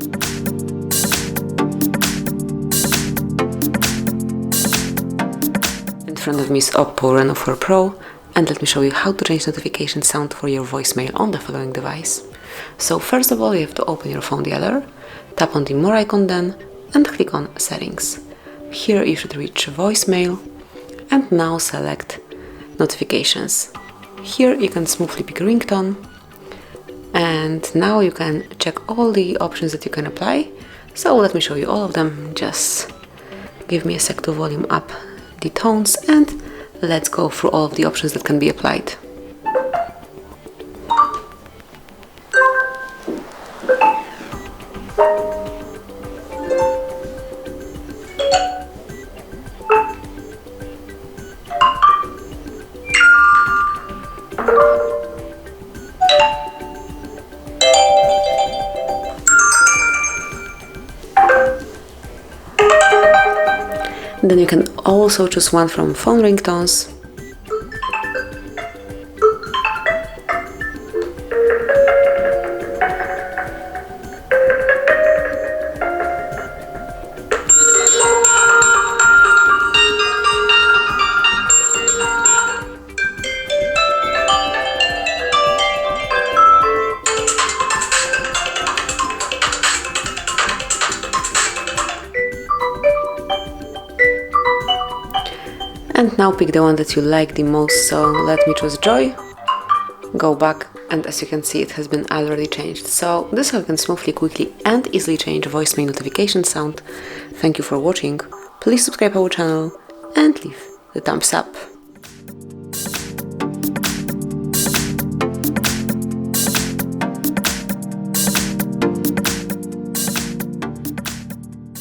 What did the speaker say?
In front of me is OPPO Reno 4 Pro, and let me show you how to change notification sound for your voicemail on the following device. So first of all, you have to open your phone dialer, tap on the more icon then, and click on settings. Here you should reach voicemail, and now select notifications. Here you can smoothly pick a ringtone, and now you can check all the options that you can apply. So let me show you all of them. Just give me a sec to volume up the tones, and let's go through all of the options that can be applied. Then you can also choose one from phone ringtones. And now pick the one that you like the most, so let me choose Joy, go back, and as you can see it has been already changed. So this is how you can smoothly, quickly and easily change voicemail notification sound. Thank you for watching, please subscribe our channel and leave the thumbs up.